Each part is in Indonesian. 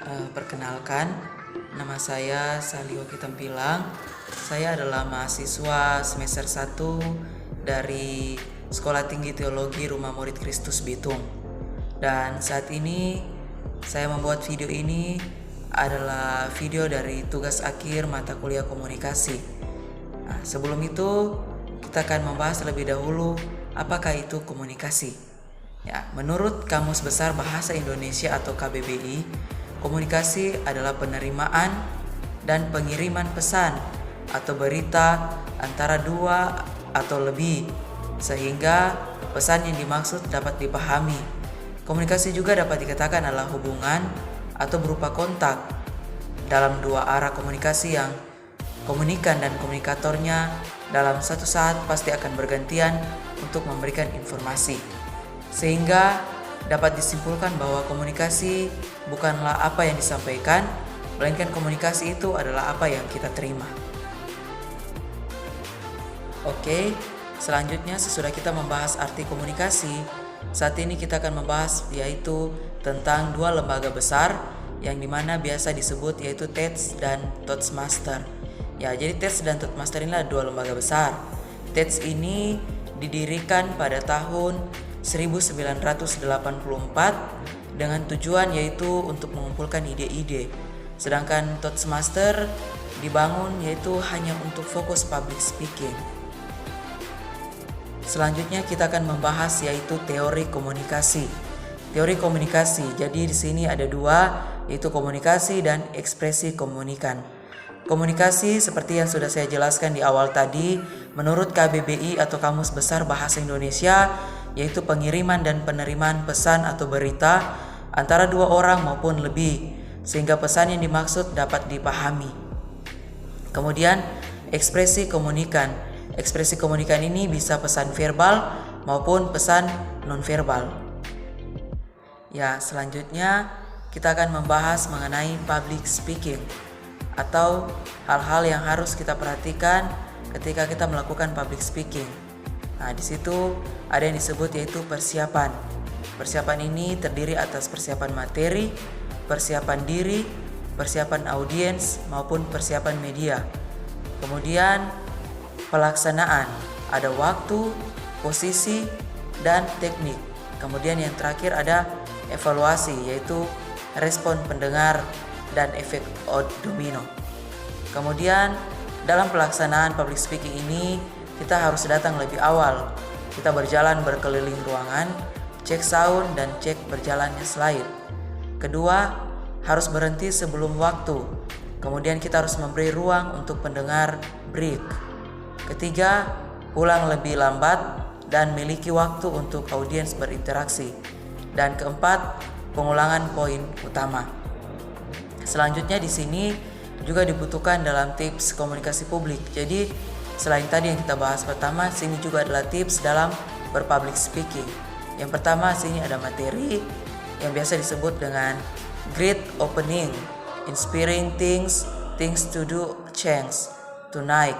Perkenalkan, nama saya Salioki Tempilang. Saya adalah mahasiswa semester 1 dari Sekolah Tinggi Teologi Rumah Murid Kristus Bitung. Dan saat ini saya membuat video ini adalah video dari tugas akhir mata kuliah komunikasi. Sebelum itu kita akan membahas lebih dahulu apakah itu komunikasi. Menurut Kamus Besar Bahasa Indonesia atau KBBI, komunikasi adalah penerimaan dan pengiriman pesan atau berita antara dua atau lebih, sehingga pesan yang dimaksud dapat dipahami. Komunikasi juga dapat dikatakan adalah hubungan atau berupa kontak dalam dua arah komunikasi yang komunikan dan komunikatornya dalam satu saat pasti akan bergantian untuk memberikan informasi. Sehingga dapat disimpulkan bahwa komunikasi bukanlah apa yang disampaikan, melainkan komunikasi itu adalah apa yang kita terima. Oke, selanjutnya sesudah kita membahas arti komunikasi, saat ini kita akan membahas yaitu tentang dua lembaga besar yang dimana biasa disebut yaitu TEDx dan Toastmaster. Jadi TEDx dan Toastmaster ini adalah dua lembaga besar. TEDx ini didirikan pada tahun 1984 dengan tujuan yaitu untuk mengumpulkan ide-ide. Sedangkan Toastmaster dibangun yaitu hanya untuk fokus public speaking. Selanjutnya kita akan membahas yaitu teori komunikasi. Teori komunikasi, jadi di sini ada dua, yaitu komunikasi dan ekspresi komunikan. Komunikasi seperti yang sudah saya jelaskan di awal tadi, menurut KBBI atau Kamus Besar Bahasa Indonesia, yaitu pengiriman dan penerimaan pesan atau berita antara dua orang maupun lebih, sehingga pesan yang dimaksud dapat dipahami. Kemudian ekspresi komunikan. Ekspresi komunikan ini bisa pesan verbal maupun pesan nonverbal. Selanjutnya kita akan membahas mengenai public speaking atau hal-hal yang harus kita perhatikan ketika kita melakukan public speaking. Di situ ada yang disebut yaitu persiapan. Persiapan ini terdiri atas persiapan materi, persiapan diri, persiapan audiens maupun persiapan media. Kemudian pelaksanaan, ada waktu, posisi, dan teknik. Kemudian yang terakhir ada evaluasi, yaitu respon pendengar dan efek domino. Kemudian dalam pelaksanaan public speaking ini kita harus datang lebih awal. Kita berjalan berkeliling ruangan, cek sound dan cek berjalannya slide. Kedua, harus berhenti sebelum waktu. Kemudian kita harus memberi ruang untuk pendengar break. Ketiga, pulang lebih lambat dan miliki waktu untuk audiens berinteraksi. Dan keempat, pengulangan poin utama. Selanjutnya di sini juga dibutuhkan dalam tips komunikasi publik. Jadi selain tadi yang kita bahas pertama, sini juga adalah tips dalam berpublic speaking. Yang pertama, sini ada materi yang biasa disebut dengan great opening, inspiring things to do, chance tonight.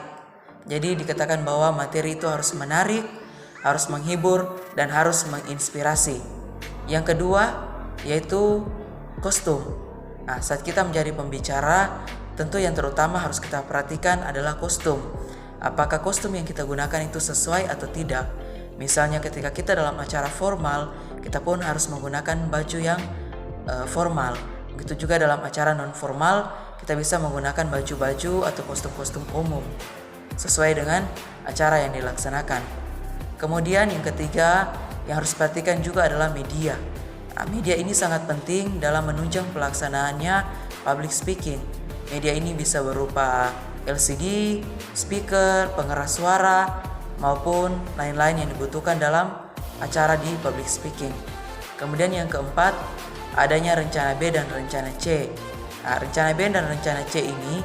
Jadi dikatakan bahwa materi itu harus menarik, harus menghibur, dan harus menginspirasi. Yang kedua, yaitu kostum. Saat kita menjadi pembicara, tentu yang terutama harus kita perhatikan adalah kostum. Apakah kostum yang kita gunakan itu sesuai atau tidak? Misalnya ketika kita dalam acara formal, kita pun harus menggunakan baju yang formal. Begitu juga dalam acara non formal, kita bisa menggunakan baju-baju atau kostum-kostum umum sesuai dengan acara yang dilaksanakan. Kemudian yang ketiga yang harus perhatikan juga adalah media. Media ini sangat penting dalam menunjang pelaksanaannya public speaking. Media ini bisa berupa LCD, speaker, pengeras suara, maupun lain-lain yang dibutuhkan dalam acara di public speaking. Kemudian yang keempat, adanya rencana B dan rencana C. Rencana B dan rencana C ini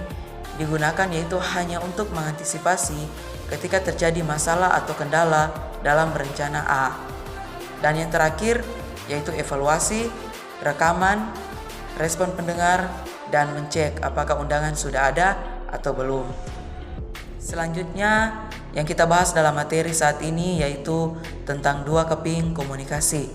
digunakan yaitu hanya untuk mengantisipasi ketika terjadi masalah atau kendala dalam rencana A. Dan yang terakhir yaitu evaluasi, rekaman, respon pendengar, dan mencek apakah undangan sudah ada atau belum. Selanjutnya yang kita bahas dalam materi saat ini yaitu tentang dua keping komunikasi.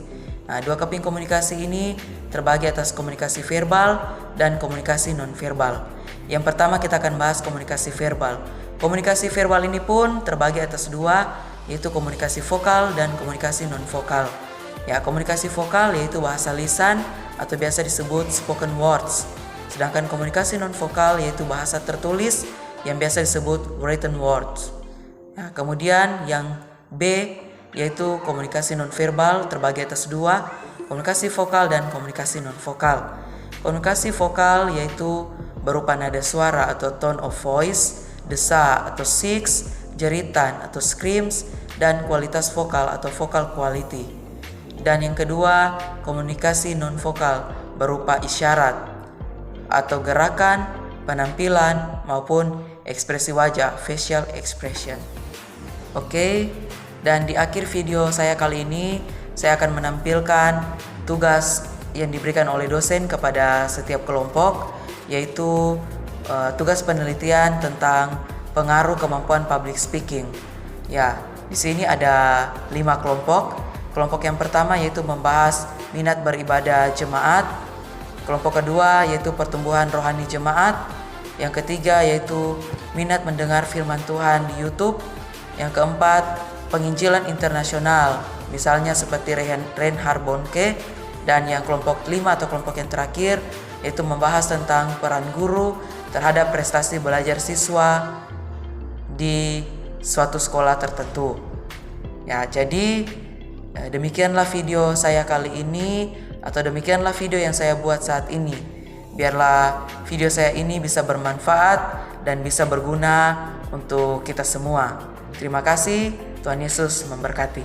Dua keping komunikasi ini terbagi atas komunikasi verbal dan komunikasi nonverbal. Yang pertama kita akan bahas komunikasi verbal. Komunikasi verbal ini pun terbagi atas dua, yaitu komunikasi vokal dan komunikasi non-vokal. Ya, komunikasi vokal yaitu bahasa lisan atau biasa disebut spoken words. Sedangkan komunikasi non-vokal yaitu bahasa tertulis yang biasa disebut written words. Nah, kemudian yang B yaitu komunikasi non-verbal terbagi atas dua, komunikasi vokal dan komunikasi non-vokal. Komunikasi vokal yaitu berupa nada suara atau tone of voice, desa atau shrieks, jeritan atau screams, dan kualitas vokal atau vocal quality. Dan yang kedua, komunikasi non-vokal berupa isyarat atau gerakan, penampilan, maupun ekspresi wajah, facial expression. Oke, dan di akhir video saya kali ini, saya akan menampilkan tugas yang diberikan oleh dosen kepada setiap kelompok, yaitu tugas penelitian tentang pengaruh kemampuan public speaking. Ya, di sini ada 5 kelompok. Kelompok yang pertama yaitu membahas minat beribadah jemaat. Kelompok kedua yaitu pertumbuhan rohani jemaat. Yang ketiga yaitu minat mendengar firman Tuhan di YouTube. Yang keempat, penginjilan internasional, misalnya seperti Reinhard Bonnke. Dan yang kelompok 5 atau kelompok yang terakhir yaitu membahas tentang peran guru terhadap prestasi belajar siswa di suatu sekolah tertentu. Ya, jadi demikianlah video saya kali ini, atau demikianlah video yang saya buat saat ini. Biarlah video saya ini bisa bermanfaat dan bisa berguna untuk kita semua. Terima kasih, Tuhan Yesus memberkati.